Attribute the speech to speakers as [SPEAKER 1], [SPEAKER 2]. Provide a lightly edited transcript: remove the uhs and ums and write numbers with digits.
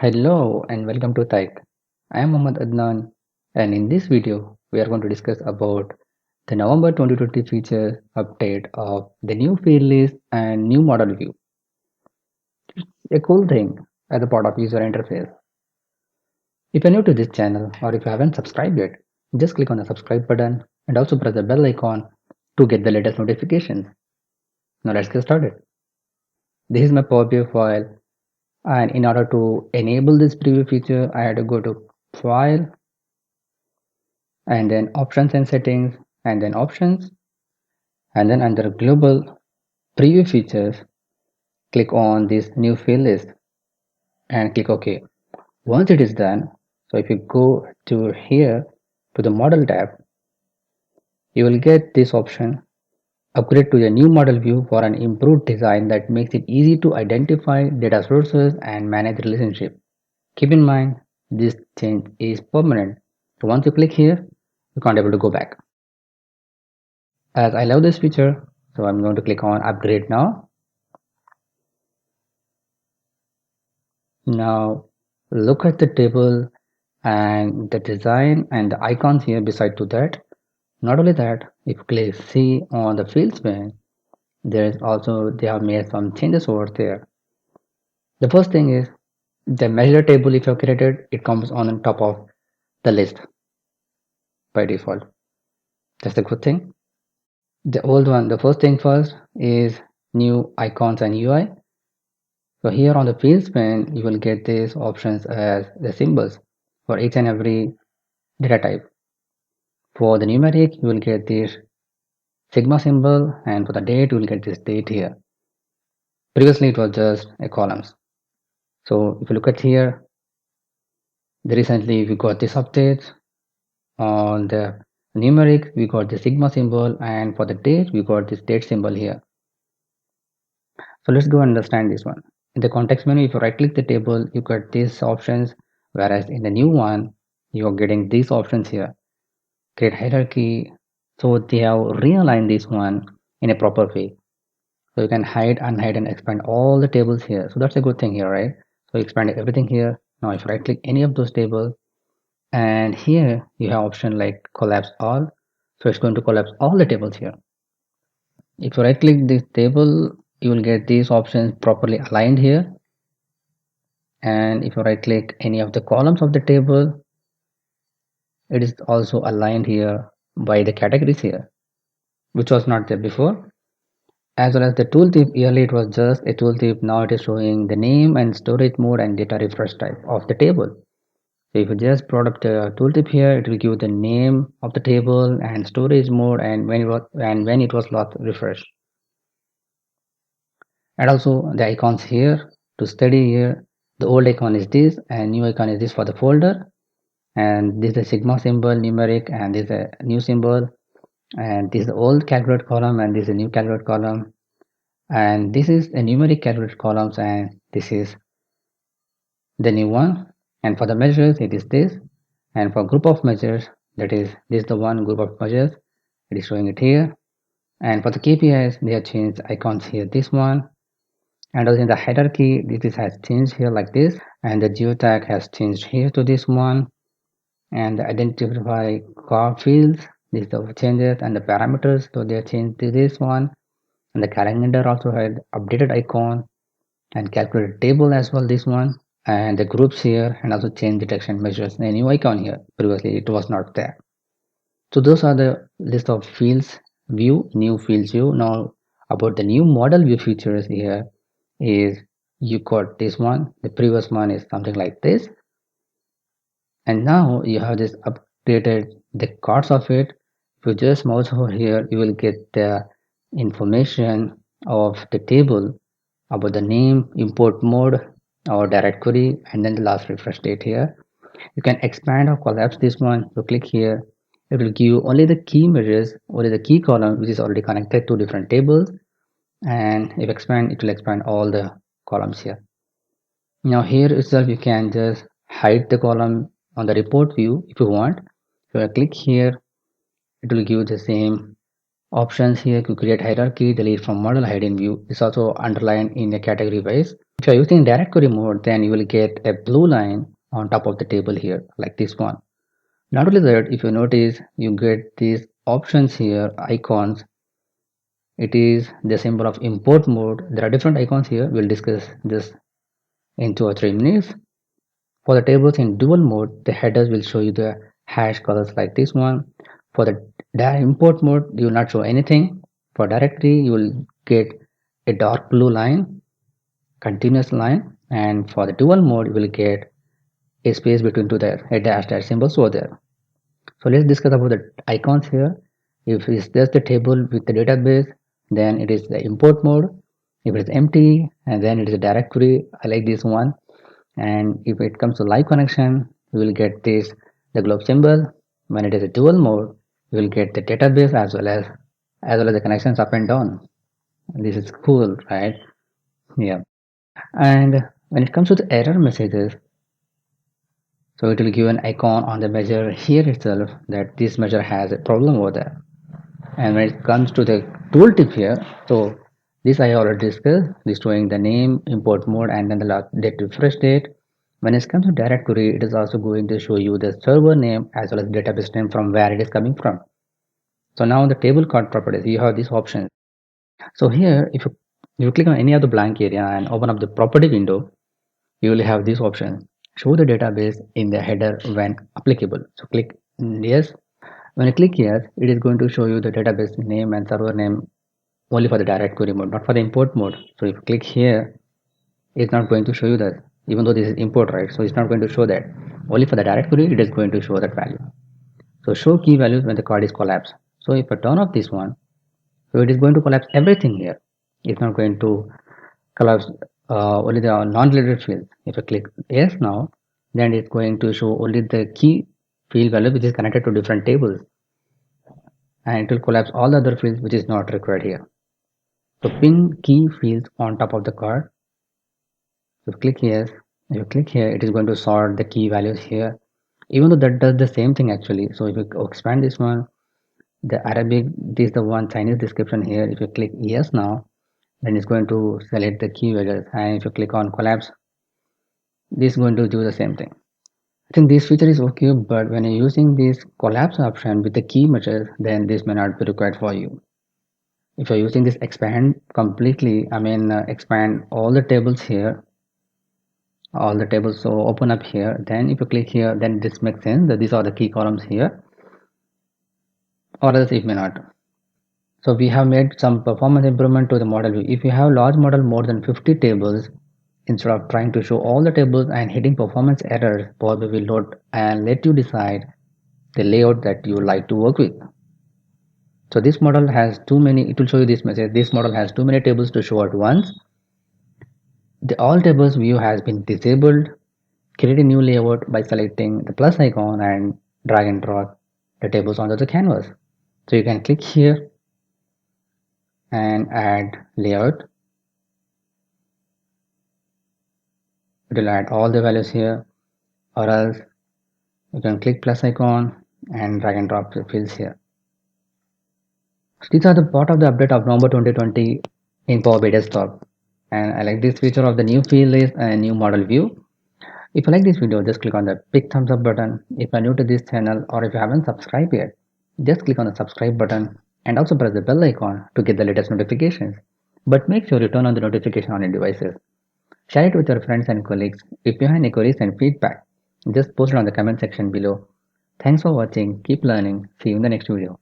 [SPEAKER 1] Hello and welcome to Tech. I am Mohammad Adnan, and in this video we are going to discuss about the November 2020 feature update of the new field list and new model view. A cool thing as a part of user interface. If you're new to this channel or if you haven't subscribed yet, just click on the subscribe button and also press the bell icon to get the latest notifications. Now let's get started. This is my Power BI file, and in order to enable this preview feature I had to go to File and then Options and Settings and then Options, and then under Global Preview Features click on this new field list and click OK. Once it is done, so if you go to here to the Model tab, you will get this option, Upgrade to the new model view for an improved design that makes it easy to identify data sources and manage relationship. Keep in mind this change is permanent, so once you click here you can't able to go back. As I love this feature, so I'm going to click on Upgrade now. Now look at the table and the design and the icons here beside to that. Not only that, if you click see on the fields pane, there is also they have made some changes over there. The first thing is the measure table. If you created, it comes on top of the list by default. That's the good thing. The old one, the first thing first is new icons and UI. So here on the fields pane, you will get these options as the symbols for each and every data type. For the numeric, you will get this sigma symbol, and for the date, you will get this date here. Previously, it was just a columns. So if you look at here, recently we got this update. On the numeric, we got the sigma symbol, and for the date, we got this date symbol here. So let's go understand this one. In the context menu, if you right click the table, you got these options, whereas in the new one, you are getting these options here. Create hierarchy. So they have realigned this one in a proper way. So you can hide, unhide, and expand all the tables here. So that's a good thing here, right? So expand everything here. Now if you right click any of those tables, and here you have option like collapse all. So it's going to collapse all the tables here. If you right click this table, you will get these options properly aligned here. And if you right click any of the columns of the table, it is also aligned here by the categories here, which was not there before. As well as the tooltip, earlier it was just a tooltip, now it is showing the name and storage mode and data refresh type of the table. So if you just brought up the tooltip here, it will give the name of the table and storage mode and when it was last refreshed. And also the icons here to study here, the old icon is this and new icon is this for the folder, and this is the sigma symbol numeric, and this is a new symbol, and this is the old calculate column and this is a new calculate column, and this is a numeric calculate columns, and this is the new one. And for the measures it is this, and for group of measures, that is this is the one group of measures, it is showing it here. And for the KPIs, they have changed icons here, this one. And also in the hierarchy, this has changed here like this, and the geotag has changed here to this one, and the identify car fields, these are the changes, and the parameters, so they have changed to this one. And the calendar also had updated icon and calculated table as well, this one, and the groups here, and also change detection measures, a new icon here, previously it was not there. So those are the list of fields view, new fields view. Now about the new model view features here is you got this one, the previous one is something like this, and now you have this updated the cards of it. If you just mouse over here, you will get the information of the table about the name, import mode or direct query, and then the last refresh date here. You can expand or collapse this one. So click here, it will give you only the key measures, only the key column which is already connected to different tables, and if expand, it will expand all the columns here. Now here itself you can just hide the column on the report view if you want. So I click here, it will give the same options here to create hierarchy, delete from model, hide in view. It's also underlined in a category wise. If you're using direct query mode, then you will get a blue line on top of the table here, like this one. Not only that, if you notice, you get these options here, icons. It is the symbol of import mode. There are different icons here. We'll discuss this in 2 or 3 minutes. For the tables in dual mode, the headers will show you the hash colors like this one. For the import mode, you will not show anything. For directory, you will get a dark blue line, continuous line, and for the dual mode, you will get a space between two there, a dash symbols over there. So let's discuss about the icons here. If it's just the table with the database, then it is the import mode. If it's empty, and then it is a directory. I like this one. And if it comes to live connection, you will get this the globe symbol. When it is a dual mode, you will get the database as well as the connections up and down. This is cool, right? Yeah. And when it comes to the error messages, so it will give an icon on the measure here itself that this measure has a problem over there. And when it comes to the tooltip here, so this I already discussed, this showing the name, import mode, and then the last date refresh date. When it comes to direct query, it is also going to show you the server name as well as database name from where it is coming from. So now the table card properties, you have these options. So here, if you click on any of the blank area and open up the property window, you will have this option. Show the database in the header when applicable. So click yes. When you click yes, it is going to show you the database name and server name only for the direct query mode, not for the import mode. So if you click here, it's not going to show you that, even though this is import, right? So it's not going to show that. Only for the direct query, it is going to show that value. So show key values when the card is collapsed. So if I turn off this one, so it is going to collapse everything here. It's not going to collapse only the non-related fields. If I click yes now, then it's going to show only the key field value which is connected to different tables, and it will collapse all the other fields which is not required here. So pin key fields on top of the card. So click yes. If you click here, it is going to sort the key values here. Even though that does the same thing actually. So if you expand this one, the Arabic, this is the one Chinese description here. If you click yes now, then it's going to select the key values. And if you click on collapse, this is going to do the same thing. I think this feature is okay, but when you're using this collapse option with the key measures, then this may not be required for you. If you're using this expand completely, expand all the tables here, all the tables, so open up here, then if you click here, then this makes sense that these are the key columns here, or else it may not. So we have made some performance improvement to the model view. If you have large model more than 50 tables, instead of trying to show all the tables and hitting performance errors, Power BI will load and let you decide the layout that you like to work with. So this model has too many, it will show you this message, this model has too many tables to show at once. The all tables view has been disabled. Create a new layout by selecting the plus icon and drag and drop the tables onto the canvas. So you can click here and add layout. It will add all the values here, or else you can click plus icon and drag and drop the fields here. So these are the part of the update of November 2020 in Power BI Desktop. And I like this feature of the new field list and new model view. If you like this video, just click on the big thumbs up button. If you are new to this channel or if you haven't subscribed yet, just click on the subscribe button and also press the bell icon to get the latest notifications. But make sure you turn on the notification on your devices. Share it with your friends and colleagues. If you have any queries and feedback, just post it on the comment section below. Thanks for watching. Keep learning. See you in the next video.